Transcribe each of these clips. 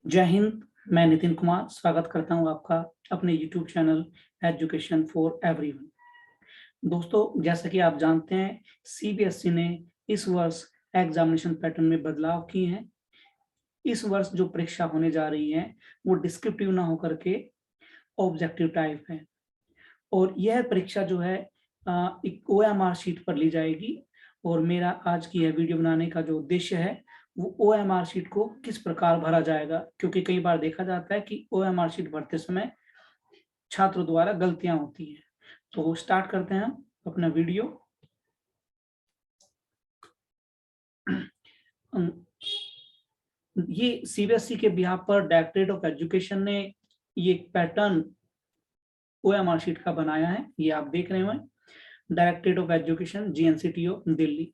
जय हिंद। मैं नितिन कुमार स्वागत करता हूं आपका अपने YouTube channel education for everyone. दोस्तों, जैसा कि आप जानते हैं, सीबीएसई ने इस वर्ष एग्जामिनेशन पैटर्न में बदलाव किए हैं। इस वर्ष जो परीक्षा होने जा रही है वो डिस्क्रिप्टिव ना होकर के ऑब्जेक्टिव टाइप है और यह परीक्षा जो है एक ओएमआर शीट पर ली जाएगी। और मेरा आज की यह वीडियो बनाने का जो उद्देश्य है वो ओएमआर शीट को किस प्रकार भरा जाएगा, क्योंकि कई बार देखा जाता है कि ओएमआर शीट भरते समय छात्रों द्वारा गलतियां होती हैं। तो स्टार्ट करते हैं हम अपना वीडियो। ये सीबीएसई के बिहाफ पर डायरेक्टरेट ऑफ एजुकेशन ने ये पैटर्न ओएमआर शीट का बनाया है। ये आप देख रहे हैं, डायरेक्टरेट ऑफ एजुकेशन जीएनसीटीओ दिल्ली।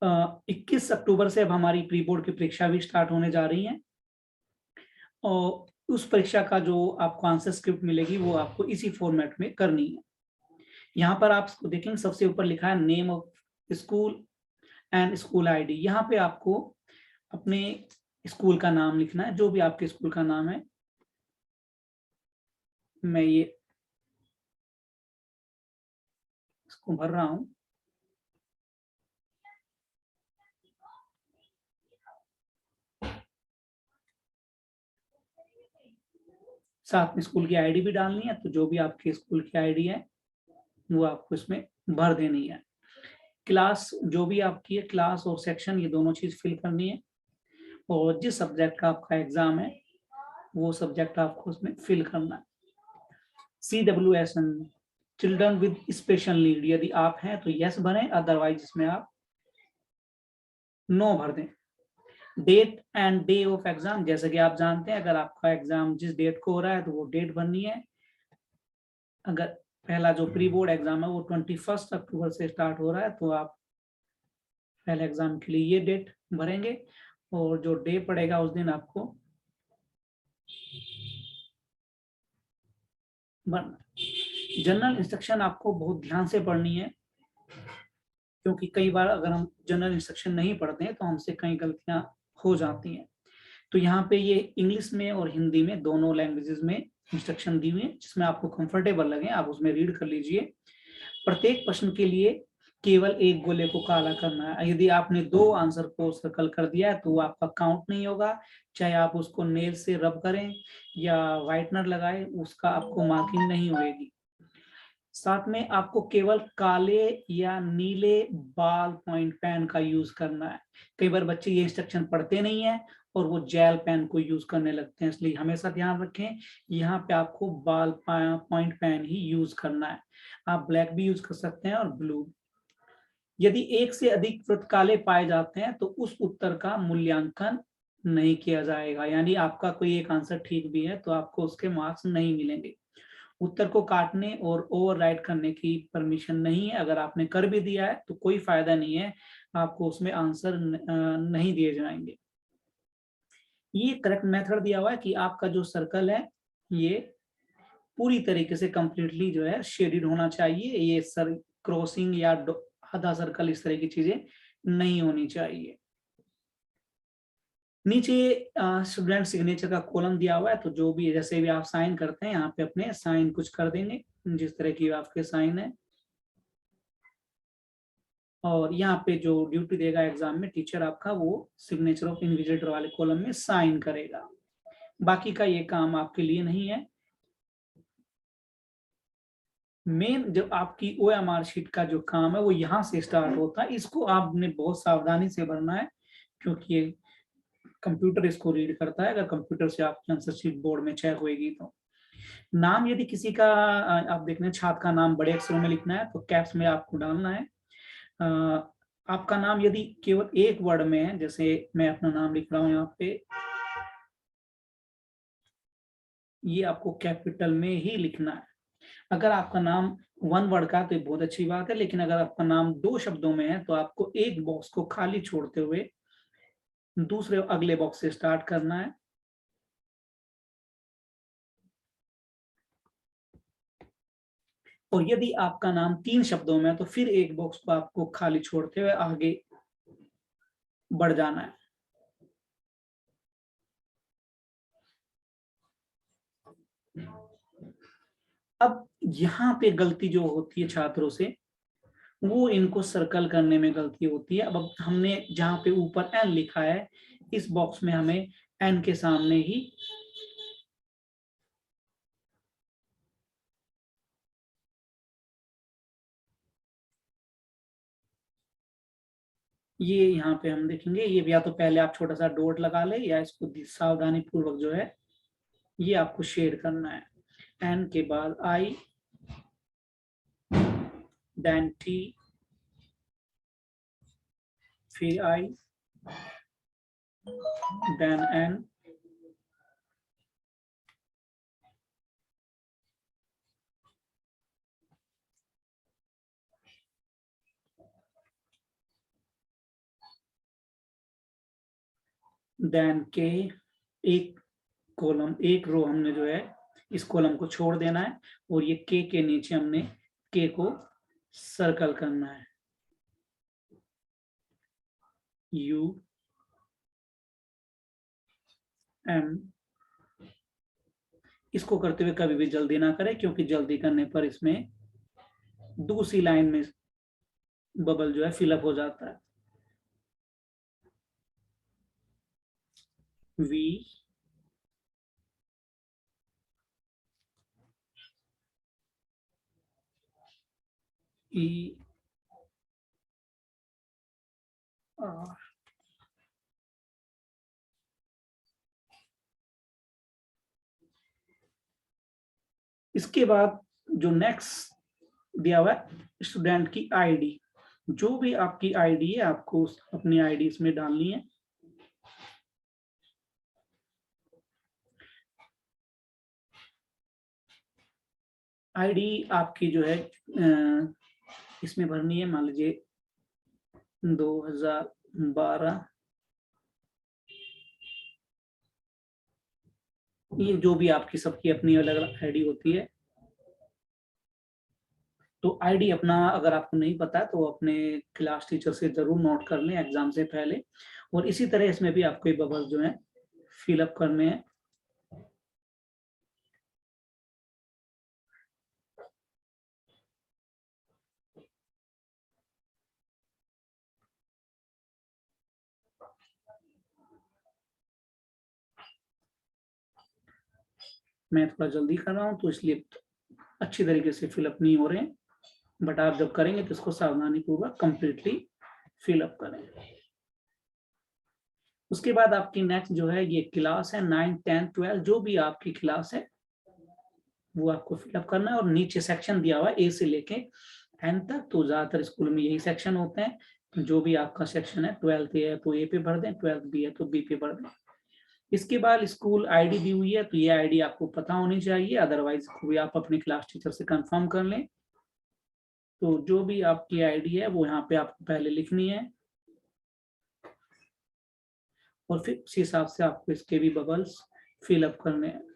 21 अक्टूबर से अब हमारी प्री बोर्ड की परीक्षा भी स्टार्ट होने जा रही है और उस परीक्षा का जो आपको आंसर स्क्रिप्ट मिलेगी वो आपको इसी फॉर्मेट में करनी है। यहाँ पर आप देखेंगे सबसे ऊपर लिखा है name of school and school ID. यहाँ पे आपको अपने स्कूल का नाम लिखना है, जो भी आपके स्कूल का नाम है। मैं ये इसको भर रहा हूँ। साथ में स्कूल की आईडी भी डालनी है, तो जो भी आपके स्कूल की आईडी है वो आपको इसमें भर देनी है। क्लास जो भी आपकी है, क्लास और सेक्शन, ये दोनों चीज फिल करनी है। और जिस सब्जेक्ट का आपका एग्जाम है वो सब्जेक्ट आपको उसमें फिल करना है। CWSN children with special need, यदि आप हैं तो यस भरें, अदरवाइज इसमें आप नो भर दें। Date and day of exam, जैसे कि आप जानते हैं अगर आपका एग्जाम जिस डेट को हो रहा है तो वो डेट भरनी है। अगर पहला जो प्री बोर्ड एग्जाम है वो 21 अक्टूबर से स्टार्ट हो रहा है तो आप पहले एग्जाम के लिए ये डेट भरेंगे और जो डे पड़ेगा उस दिन आपको भरना। जनरल इंस्ट्रक्शन आपको बहुत ध्यान से पढ़नी है, क्योंकि कई बार अगर हम जनरल इंस्ट्रक्शन नहीं पढ़ते हैं तो हमसे कई गलतियां हो जाती हैं। तो यहाँ पे ये इंग्लिश में और हिंदी में दोनों लैंग्वेजेस में इंस्ट्रक्शन दी हुई है, जिसमें आपको कंफर्टेबल लगे आप उसमें रीड कर लीजिए। प्रत्येक प्रश्न के लिए केवल एक गोले को काला करना है। यदि आपने 2 आंसर को सर्कल कर दिया है तो वो आपका काउंट नहीं होगा, चाहे आप उसको नेल से रब करें या व्हाइटनर लगाए, उसका आपको मार्किंग नहीं होगी। साथ में आपको केवल काले या नीले बाल पॉइंट पेन का यूज करना है। कई बार बच्चे ये इंस्ट्रक्शन पढ़ते नहीं है और वो जेल पेन को यूज करने लगते हैं, इसलिए हमेशा ध्यान रखें यहाँ पे आपको बाल पॉइंट पेन ही यूज करना है। आप ब्लैक भी यूज कर सकते हैं और ब्लू। यदि एक से अधिक वृत्त काले पाए जाते हैं तो उस उत्तर का मूल्यांकन नहीं किया जाएगा, यानी आपका कोई एक आंसर ठीक भी है तो आपको उसके मार्क्स नहीं मिलेंगे। उत्तर को काटने और ओवरराइट करने की परमिशन नहीं है। अगर आपने कर भी दिया है तो कोई फायदा नहीं है, आपको उसमें आंसर नहीं दिए जाएंगे। ये करेक्ट मेथड दिया हुआ है कि आपका जो सर्कल है ये पूरी तरीके से कंप्लीटली जो है शेडेड होना चाहिए। ये सर क्रॉसिंग या आधा सर्कल इस तरह की चीजें नहीं होनी चाहिए। नीचे स्टूडेंट सिग्नेचर का कॉलम दिया हुआ है, तो जो भी जैसे भी आप साइन करते हैं यहाँ पे अपने साइन कुछ कर देंगे जिस तरह की आपके साइन है। और यहाँ पे जो ड्यूटी देगा एग्जाम में टीचर आपका, वो सिग्नेचर ऑफ इन्विजिलेटर वाले कॉलम में साइन करेगा। बाकी का ये काम आपके लिए नहीं है। मेन जो आपकी ओएमआर शीट का जो काम है वो यहाँ से स्टार्ट होता है। इसको आपने बहुत सावधानी से भरना है, क्योंकि ये कंप्यूटर इसको रीड करता है। अगर कंप्यूटर से आपकी आंसर शीट बोर्ड में चेक होगी तो नाम, यदि किसी का आप देख रहे हैं छात्र का नाम बड़े अक्षरों में लिखना है तो कैप्स में आपको डालना है। आपका नाम यदि केवल एक वर्ड में है, जैसे मैं अपना नाम लिख रहा हूं यहाँ पे, ये आपको कैपिटल में ही लिखना है। अगर आपका नाम 1 वर्ड का तो ये बहुत अच्छी बात है, लेकिन अगर आपका नाम 2 शब्दों में है तो आपको एक बॉक्स को खाली छोड़ते हुए दूसरे अगले बॉक्स से स्टार्ट करना है। और यदि आपका नाम 3 शब्दों में है तो फिर एक बॉक्स को आपको खाली छोड़ते हुए आगे बढ़ जाना है। अब यहाँ पे गलती जो होती है छात्रों से, वो इनको सर्कल करने में गलती होती है। अब हमने जहाँ पे ऊपर एन लिखा है, इस बॉक्स में हमें एन के सामने ही ये यहाँ पे हम देखेंगे, ये या तो पहले आप छोटा सा डॉट लगा ले, या इसको सावधानी पूर्वक जो है ये आपको शेड करना है। एन के बाद आई, देन टी, फिर आई, देन एन, देन के। एक कॉलम, एक रो हमने जो है इस कॉलम को छोड़ देना है, और ये के नीचे हमने के को सर्कल करना है। यू एम, इसको करते हुए कभी भी जल्दी ना करें, क्योंकि जल्दी करने पर इसमें दूसरी लाइन में बबल जो है फिलअप हो जाता है। वी ई आर, इसके बाद जो नेक्स्ट दिया हुआ है स्टूडेंट की आईडी, जो भी आपकी आईडी है आपको अपनी आईडी इसमें डालनी है। आईडी आपकी जो है इसमें भरनी है, मान लीजिए 2012, ये जो भी आपकी सबकी अपनी अलग अलग आईडी होती है। तो आईडी अपना अगर आपको नहीं पता तो अपने क्लास टीचर से जरूर नोट कर लें एग्जाम से पहले। और इसी तरह इसमें भी आपको ये बबल्स जो है फिलअप करने हैं। मैं थोड़ा जल्दी कर रहा हूँ तो इसलिए अच्छी तरीके से फिलअप नहीं हो रहे हैं, बट आप जब करेंगे तो इसको सावधानी पूर्वक कंप्लीटली फिलअप करें। उसके बाद आपकी नेक्स्ट जो है ये क्लास है 9, 10, 12, जो भी आपकी क्लास है वो आपको फिलअप करना है। और नीचे सेक्शन दिया हुआ है ए से लेके एन तक, तो ज्यादातर स्कूल में यही सेक्शन होते हैं। तो जो भी आपका सेक्शन है, 12th है तो ए पे भर दें, 12th बी है तो बी पे भर दें। इसके बाद स्कूल आईडी दी हुई है, तो ये आईडी आपको पता होनी चाहिए, अदरवाइज भी आप अपने क्लास टीचर से कंफर्म कर लें। तो जो भी आपकी आईडी है वो यहाँ पे आपको पहले लिखनी है, और फिर उसी हिसाब से आपको इसके भी बबल्स फिलअप करने हैं।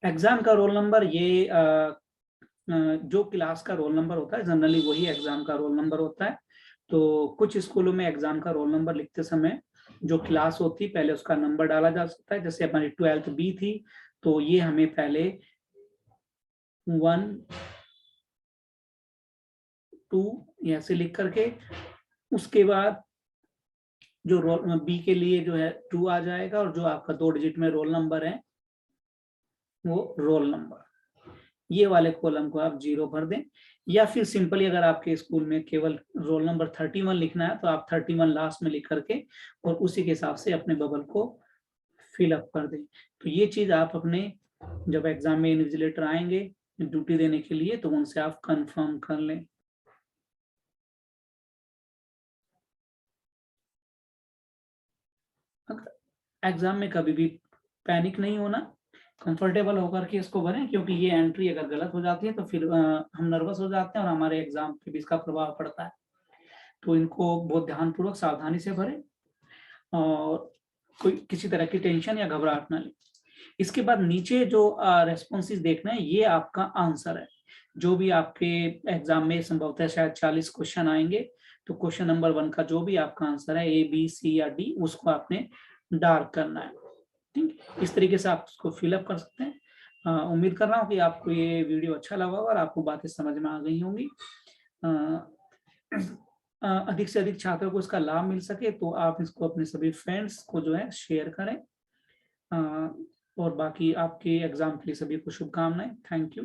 एग्जाम का रोल नंबर, ये जो क्लास का रोल नंबर होता है जनरली वही एग्जाम का रोल नंबर होता है। तो कुछ स्कूलों में एग्जाम का रोल नंबर लिखते समय जो क्लास होती है पहले उसका नंबर डाला जा सकता है। जैसे हमारी 12th बी थी, तो ये हमें पहले 1, 2 ऐसे लिख करके, उसके बाद जो रोल बी के लिए जो है 2 आ जाएगा, और जो आपका 2 डिजिट में रोल नंबर है वो रोल नंबर, ये वाले कॉलम को आप 0 भर दें। या फिर सिंपली अगर आपके स्कूल में केवल रोल नंबर 31 लिखना है तो आप 31 लास्ट में लिख करके और उसी के हिसाब से अपने बबल को फिलअप कर दें। तो ये चीज आप अपने जब एग्जाम में इन्विजिलेटर आएंगे ड्यूटी देने के लिए तो उनसे आप कंफर्म कर लें। एग्जाम में कभी भी पैनिक नहीं होना, कंफर्टेबल होकर के इसको भरें, क्योंकि ये एंट्री अगर गलत हो जाती है तो फिर हम नर्वस हो जाते हैं और हमारे एग्जाम पे भी इसका प्रभाव पड़ता है। तो इनको बहुत ध्यानपूर्वक सावधानी से भरें और कोई किसी तरह की टेंशन या घबराहट ना लें। इसके बाद नीचे जो रेस्पॉन्सेस देखना है ये आपका आंसर है। जो भी आपके एग्जाम में संभवतः शायद 40 क्वेश्चन आएंगे, तो क्वेश्चन नंबर 1 का जो भी आपका आंसर है A, B, C या D, उसको आपने डार्क करना है। ठीक, इस तरीके से आप उसको फिलअप कर सकते हैं। उम्मीद कर रहा हूँ कि आपको ये वीडियो अच्छा लगा होगा और आपको बातें समझ में आ गई होंगी। अधिक से अधिक छात्रों को इसका लाभ मिल सके तो आप इसको अपने सभी फ्रेंड्स को जो है शेयर करें। और बाकी आपके एग्जाम के लिए सभी को शुभकामनाएं। Thank you.